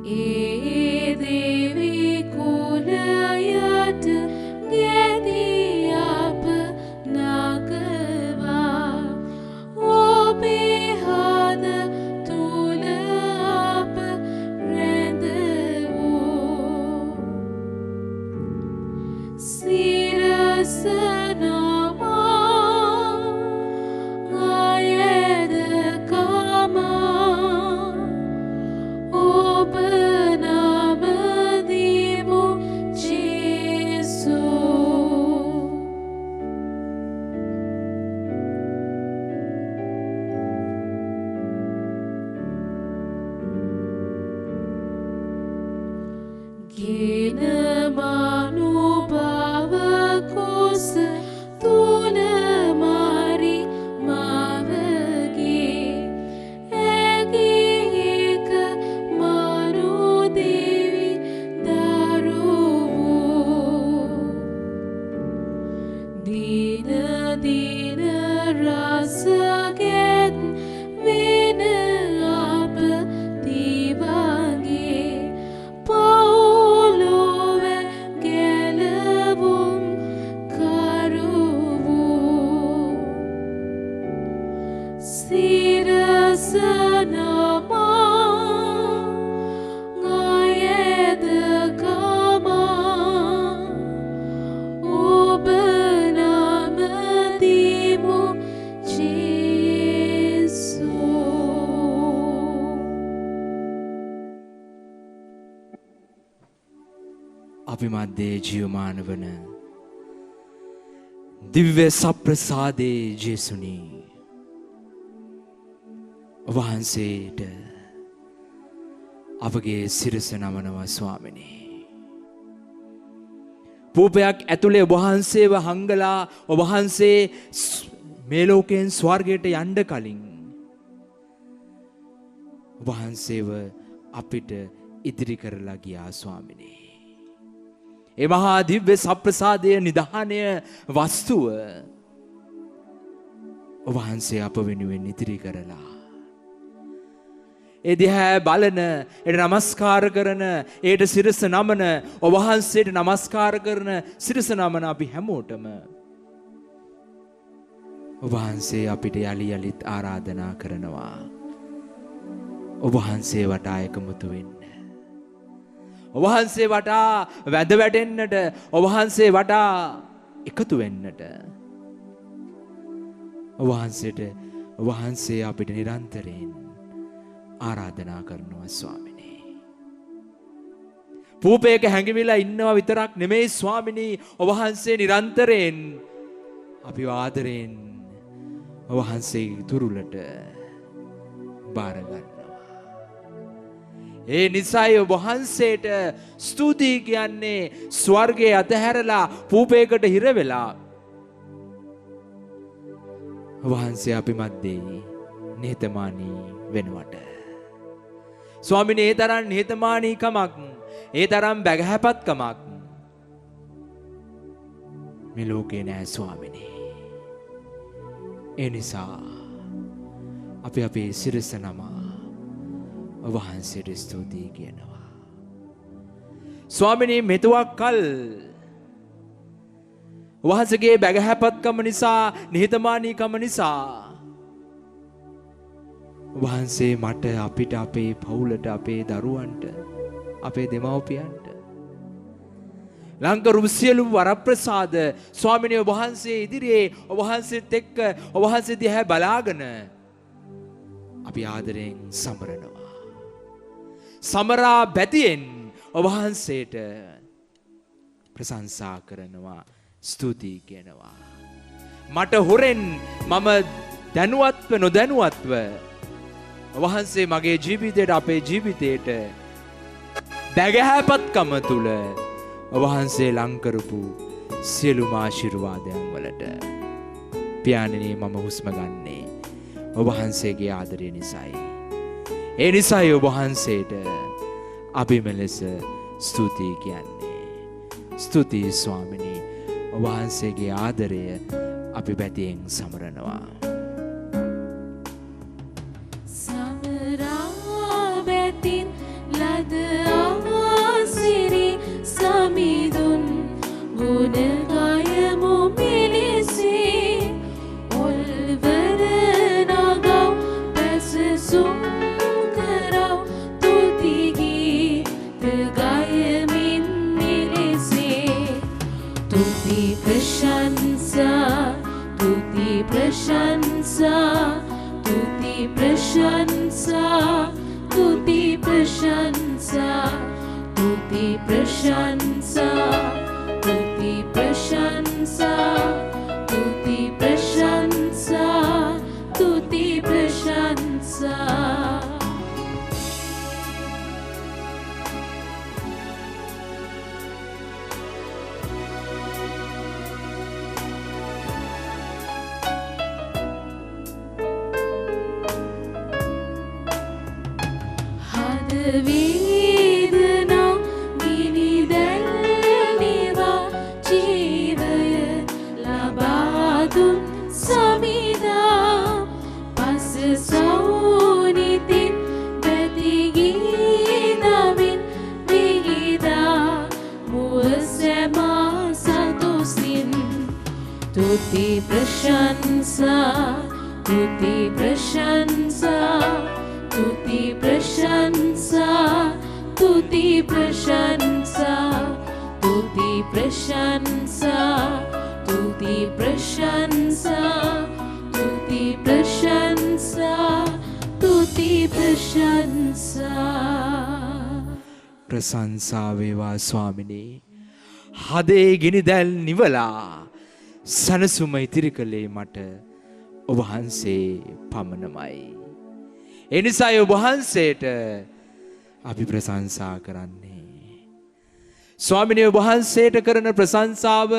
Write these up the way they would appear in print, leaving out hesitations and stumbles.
ඒ දේවි කුලයට ගෙදී අප නගවා ඔබේ හද තුල අප රැඳවෝ සිරස මධ්‍යේ ජීවමාන වන දිව්‍ය සප්‍රසාදේ ජේසුනි වහන්සේට අපගේ සිරස නමනවා ස්වාමිනී. පූපයක් ඇතුලේ වහන්සේව හංගලා වහන්සේ මේ ලෝකයෙන් ස්වර්ගයට යන්න කලින් වහන්සේව අපිට ඉදිරි කරලා ගියා ස්වාමිනී. ඒ මහා දිව්‍ය සප්‍රසාදය නිධානය වස්තුව වහන්සේ අප වෙනුවෙන් ඉදිරි කරලා ඒ දිහා බලන, ඒට නමස්කාර කරන, ඒට සිරස නමන, වහන්සේට නමස්කාර කරන සිරස නමන අපි හැමෝටම වහන්සේ අපිට යලි යලිත් ආරාධනා කරනවා. වහන්සේ වටා එකමුතු වෙන්න. වහන්සේ වටා වැඳ වැටෙන්නට, වහන්සේ වටා එකතු වෙන්නට. වහන්සේ අපිට නිරන්තරයෙන් ආරාධනා කරනවා ස්වාමිනී. පූපයක හැඟිවිලා ඉන්නවා විතරක් නෙමෙයි ස්වාමිනී, වහන්සේ නිරන්තරයෙන් අපි ආදරයෙන් වහන්සේගේ තුරුලට බාර ගන්නවා. ඒ නිසායි වහන්සේට ස්තුතියි කියන්නේ ස්වර්ගයේ අතහැරලා පූපයකට හිර වෙලා වහන්සේ අපි මැද්දේ නිහතමානී වෙනවට. ස්වාමිනේ, ඒ තරම් නිහතමානීකමක්, ඒ තරම් බැගහැපත්කමක් මේ ලෝකේ නෑ ස්වාමිනේ. ඒ නිසා අපි අපේ සිරස නමා වහන්සේට ස්තුතියි කියනවා. ස්වාමිනේ, මෙතුවක් කල් වහන්සේගේ බැගහැපත්කම නිසා, නිහතමානීකම නිසා වහන්සේ මට, අපිට, අපේ පවුලට, අපේ දරුවන්ට, අපේ දෙමව්පියන්ට ලංකරු සියලු වරප්‍රසාද ස්වාමිනේ වහන්සේ ඉදිරියේ වහන්සේත් එක්ක වහන්සේ දිහා බලාගෙන අපි ආදරයෙන් සමරනවා. සමරා බැතියෙන් වහන්සේට ප්‍රශංසා කරනවා, ස්තුතියි කියනවා. මට හොරෙන් මම දැනුවත්ව නොදැනුවත්ව වහන්සේ මගේ ජීවිතයට, අපේ ජීවිතයට බැගහැපත්කම තුල වහන්සේ ලං කරපු සියලුම ආශිර්වාදයන් වලට පියාණෙනි, මම හුස්ම ගන්නේ වහන්සේගේ ආදරය නිසායි. ඒ නිසායි වහන්සේට අපි මෙලෙස ස්තුතියි කියන්නේ. ස්තුතියි ස්වාමිනී, වහන්සේගේ ආදරය අපි බැතියෙන් සමරනවා. සමරා බැතින් ලද වේදනා ගිනි දැල්නිවා ජීවය ලබා දුන් සමිදා පස සෞනිතින් පැතිගී නමින් විහිදා මුවසැමා සතුසින් තුති ප්‍රශංසා තුති ප්‍රශංසා තුති ප්‍රශංසා තුති ප්‍රශංසා තුති ප්‍රශංසා තුති ප්‍රශංසා තුති ප්‍රශංසා තුති ප්‍රශංසා ප්‍රශංසා වේවා ස්වාමිනේ. හදේ ගිනි දැල් නිවලා සනසුම ඉතිරි කළේ මට ඔබ වහන්සේ පමණමයි. ඒ නිසායි ඔබ වහන්සේට අපි ප්‍රශංසා කරන්නේ. ස්වාමිනේ ඔබ වහන්සේට කරන ප්‍රශංසාව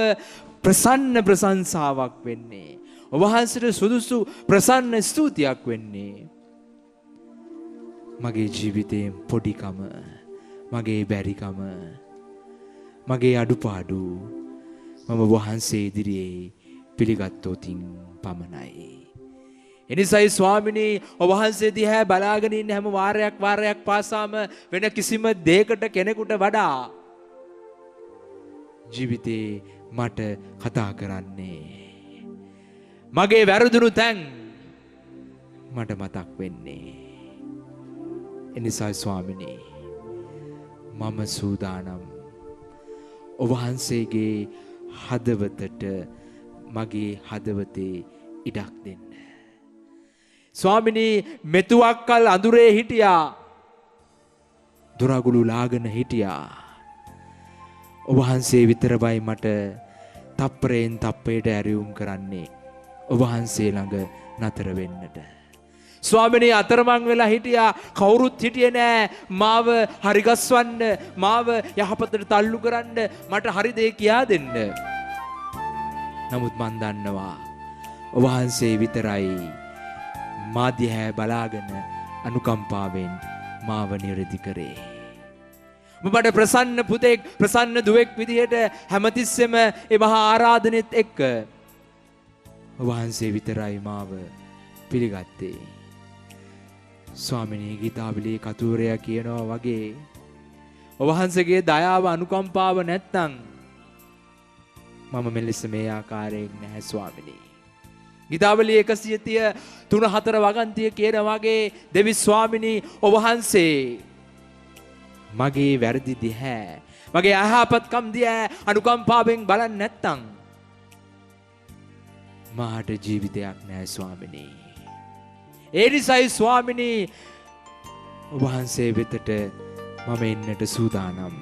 ප්‍රසන්න ප්‍රශංසාවක් වෙන්නේ. ඔබ වහන්සේට සුදුසු ප්‍රසන්න ස්තුතියක් වෙන්නේ. මගේ ජීවිතයේ පොඩිකම, මගේ බැරිකම, මගේ අඩුපාඩු මම වහන්සේ ඉදිරියේ පිළිගත්තොතින් පමණයි. එනිසායි ස්වාමිනී ඔබ වහන්සේ දිහා බලාගෙන ඉන්න හැම වාරයක් පාසාම වෙන කිසිම දෙයකට කෙනෙකුට වඩා ජීවිතේ මට කතා කරන්නේ මගේ වැරදුණු තැන් මට මතක් වෙන්නේ. එනිසායි ස්වාමිනී මම සූදානම් ඔබ වහන්සේගේ හදවතට මගේ හදවතේ ඉඩක් දෙන්න. ස්වාමිනී මෙතුවක්කල් අඳුරේ හිටියා, දොරගුළු ලාගෙන හිටියා. ඔබ වහන්සේ විතරයි මට තප්පරයෙන් තප්පයට ඇරියුම් කරන්නේ ඔබ වහන්සේ ළඟ නතර වෙන්නට. ස්වාමිනී අතරමං වෙලා හිටියා, කවුරුත් හිටියේ නෑ මාව හරිගස්වන්න, මාව යහපතට තල්ලු කරන්න, මට හරි දේ කියා දෙන්න. නමුත් මන් දන්නවා ඔබ වහන්සේ විතරයි මා දිහා බලාගෙන අනුකම්පාවෙන් මාව නිරදි කරේ. ඔබට ප්‍රසන්න පුතෙක්, ප්‍රසන්න දුවෙක් විදිහට හැමතිස්සෙම ඒ මහා ආරාධනෙත් එක්ක ඔබ වහන්සේ විතරයි මාව පිළිගත්තේ. ස්වාමිනී ගීතාවලියේ කතුවරයා කියනවා වගේ ඔබ වහන්සේගේ දයාව අනුකම්පාව නැත්නම් මම මෙලෙස මේ ආකාරයෙන් නැහැ ස්වාමිනී. ගීතාවලියේ 133 වගන්තිය කියන වගේ දෙවි ස්වාමිනී ඔබ වහන්සේ මගේ වැරදි දිහා, මගේ අයහපත්කම් දිහා අනුකම්පාවෙන් බලන්නේ නැත්නම් මාට ජීවිතයක් නැහැ ස්වාමිනී. ඒ නිසායි ස්වාමිනී ඔබ වහන්සේ වෙතට මම එන්නට සූදානම්.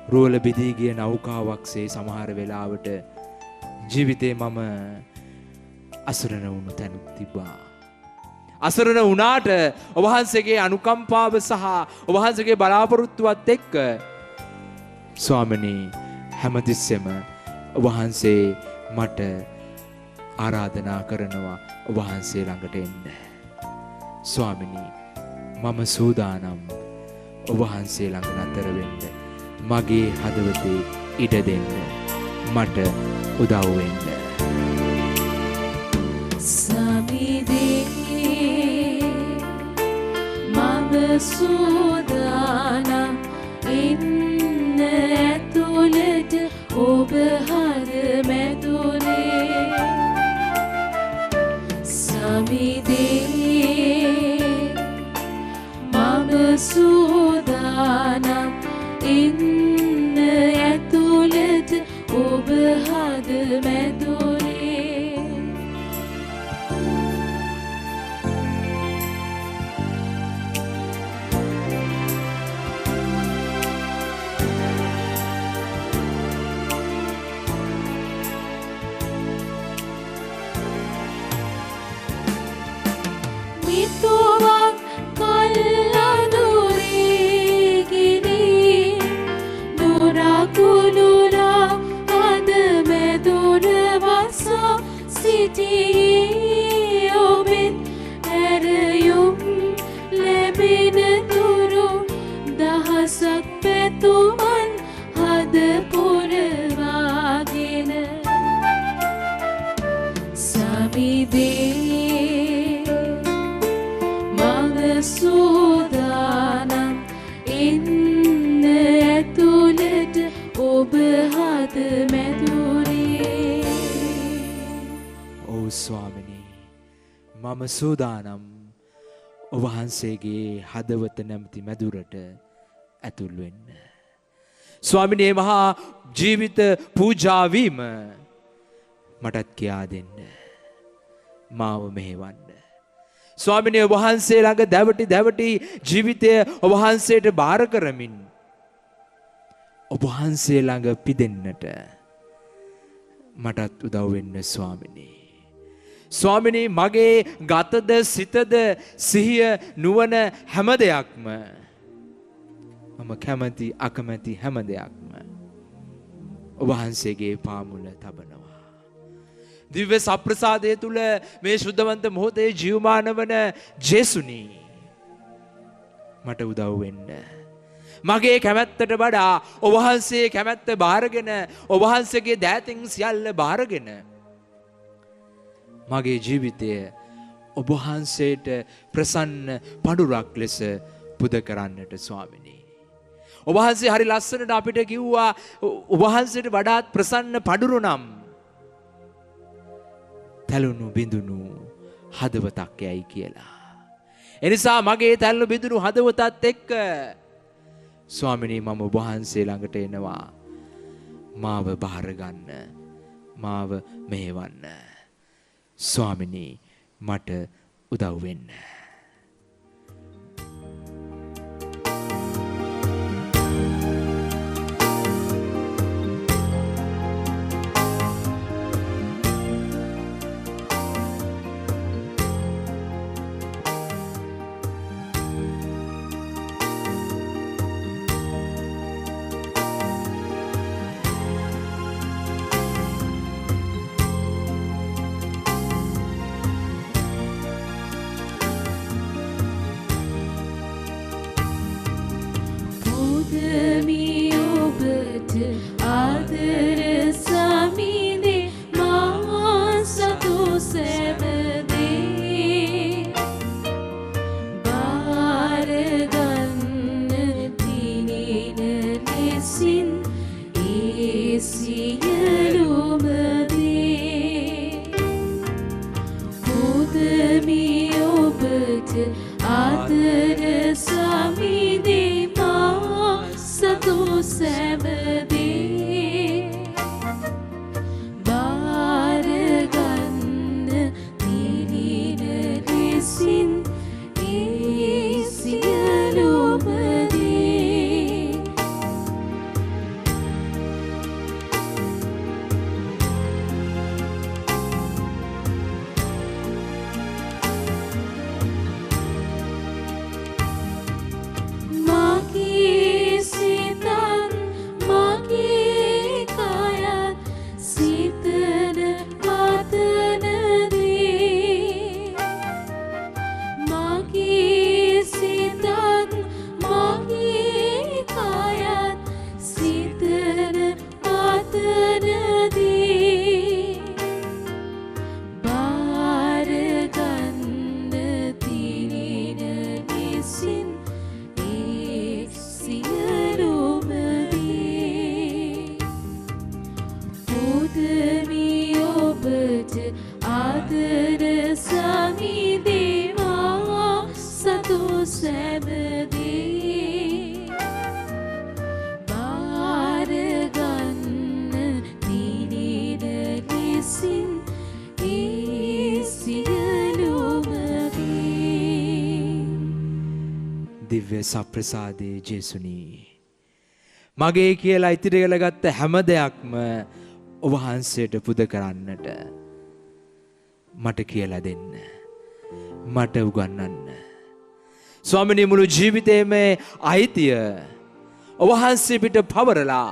රෝල බෙදී ගිය නෞකාවක්සේ සමහර වෙලාවට ජීවිතේ මම අසරණ වුණු තැනුත් තිබ්බා. අසරණ වුණාට ඔබ වහන්සේගේ අනුකම්පාව සහ ඔබ වහන්සේගේ බලාපොරොත්තුවත් එක්ක ස්වාමිනී හැමතිස්සෙම ඔබ වහන්සේ මට ආරාධනා කරනවා ඔබ වහන්සේ ළඟට එන්න. ස්වාමිනී මම සූදානම් ඔබ වහන්සේ ළඟ නතර වෙන්න. මගේ හදවතේ ඉඩ දෙන්න, මට උදව් වෙන්න. සමිදේ මම සූදානම් ඉන්න ඇතුළට ඔබ හර මැදුනේ. සමිදේ මම සූදානම් ඉන්න ඇතුළට ඔබ හද මැදුනේ. මිතුවක් කල් අඳුරේ ගිනි තුමන් හද පුරවාගෙන සමිදේ මම සූදානම් එන්න ඇතුළට ඔබ හද මැදුරේ. ඔව් ස්වාමිනී, මම සූදානම් ඔබ වහන්සේගේ හදවත නැමැති මැදුරට ඇතුල් වෙන්න. ස්වාමිනේ, මහා ජීවිත පූජා වීම මටත් කියා දෙන්න. මාව මෙහෙවන්න. ස්වාමිනේ, ඔබ වහන්සේ ළඟ දැවටි ජීවිතය ඔබ වහන්සේට බාර කරමින් ඔබ වහන්සේ ළඟ පිදෙන්නට මටත් උදව් වෙන්න ස්වාමිනේ. ස්වාමිනේ, මගේ ගතද සිතද සිහිය නුවණ හැම දෙයක්ම මම කැමති අකමැති හැම දෙයක්ම ඔබ වහන්සේගේ පාමුල තබනවා. දිව්‍ය සප්‍රසාදය තුල මේ ශුද්ධවන්ත මොහොතේ ජීවමාන වන ජේසුනි, මට උදව් වෙන්න. මගේ කැමැත්තට වඩා ඔබ වහන්සේ කැමැත්ත බාරගෙන ඔබ වහන්සේගේ දෑතින් සියල්ල බාරගෙන මගේ ජීවිතය ඔබ වහන්සේට ප්‍රසන්න පඩුරක් ලෙස පුද කරන්නට ස්වාමිනී. ඔබ වහන්සේ හරි ලස්සනට අපිට කිව්වා ඔබ වහන්සේට වඩාත් ප්‍රසන්න පඩුරු නම් තැළුණු බිඳුණු හදවතක් යයි කියලා. එනිසා මගේ තැළුණු බිඳුණු හදවතත් එක්ක ස්වාමිනී, මම ඔබ වහන්සේ ළඟට එනවා. මාව බාර ගන්න, මාව මෙහෙවන්න. ස්වාමිනී, මට උදව් වෙන්න. දිව්‍ය සප්‍රසාදේ ජේසුනී, මගේ කියලා ඉතිරි කරගත්ත හැම දෙයක්ම ඔබ වහන්සේට පුද කරන්නට මට කියලා දෙන්න, මට උගන්වන්න. ස්වාමිනී, මුළු ජීවිතේම අයිතිය ඔබ වහන්සේ පිට පවරලා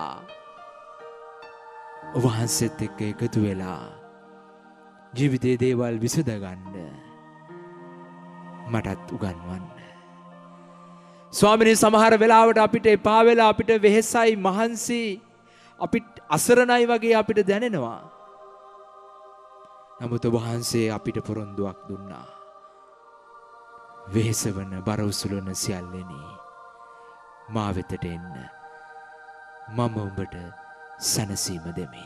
ඔබ වහන්සේත් එක්ක එකතු වෙලා ජීවිතයේ දේවල් විසඳ ගන්න මටත් උගන්වන්න. ස්වාමිනේ සමහර වෙලාවට අපිට එපා වෙලා අපිට වෙහෙසයි මහන්සි අපිට අසරණයි වගේ අපිට දැනෙනවා. නමුත් ඔබ වහන්සේ අපිට පොරොන්දුවක් දුන්නා. වෙහෙසවන බර උසුලන සියල්ලෙනි මා වෙතට එන්න. මම ඔබට සැනසීම දෙමි.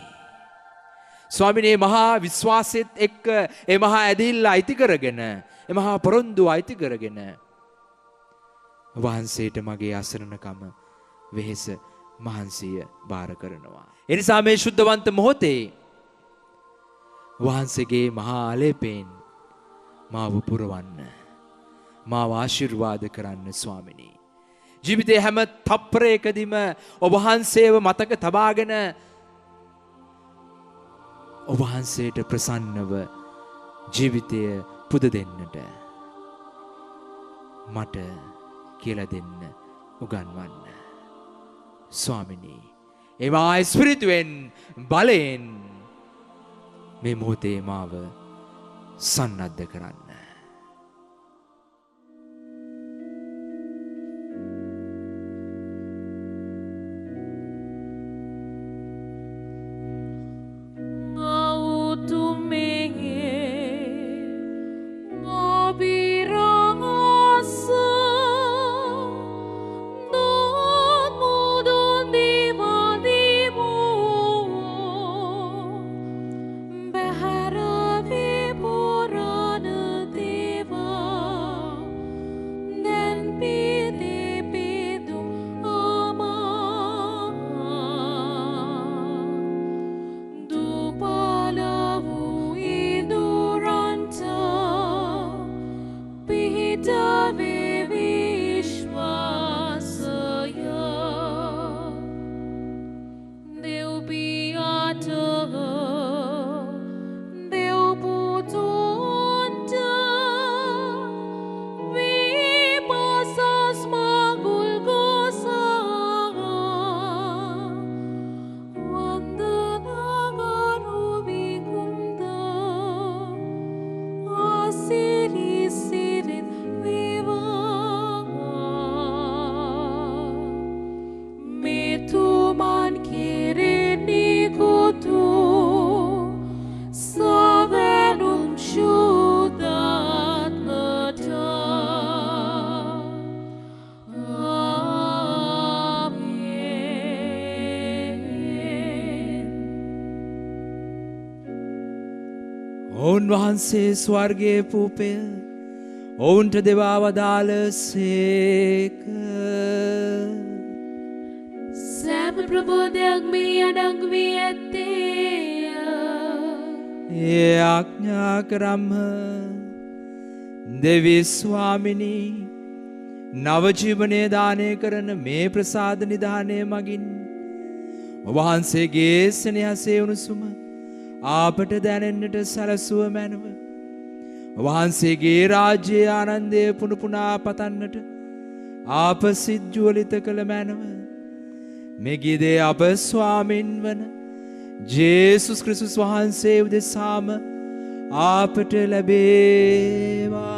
ස්වාමිනේ මහා විශ්වාසෙත් එක්ක ඒ මහා ඇදහිල්ල අයිති කරගෙන ඒ මහා පොරොන්දුව අයිති කරගෙන වහන්සේට මගේ අසරණකම වෙහෙස මහන්සිය බාර කරනවා. එනිසා මේ ශුද්ධවන්ත මොහොතේ වහන්සේගේ මහා ආලේපයෙන් මාව පුරවන්න. මාව ආශිර්වාද කරන්න ස්වාමිනී. ජීවිතයේ හැම තප්පරයකදීම ඔබ වහන්සේව මතක තබාගෙන ඔබ වහන්සේට ප්‍රසන්නව ජීවිතය පුද දෙන්නට මට කියලා දෙන්න උගන්වන්න. ස්වාමිනී ඒවා ස්පිරිතුවෙන් බලයෙන් මේ මොහොතේ මාව සන්නද්ධ කරන්න. වහන්සේ ස්වර්ගයේ පූපය ඔවුන්ට දෙවා වදාළ සේක. සෑම ප්‍රබෝධයක් මේ අඩංගු වී ඇත්තේය. ඒ ආඥා කරම්හ දෙවි ස්වාමිනී නව ජීවනය දානය කරන මේ ප්‍රසාද නිධානය මගින් වහන්සේගේ සෙනෙහසේ උණුසුම අපට දැනෙන්නට සැලසුව මැනව. වහන්සේගේ රාජ්‍යයේ ආනන්දය පුනුපුනා පතන්නට අප සිත්ජුවලිත කළ මැනව. මෙගිදේ අප ස්වාමින් වන ජේසුස් ක්‍රිස්තුස් වහන්සේ උදෙසාම අපට ලැබේවා.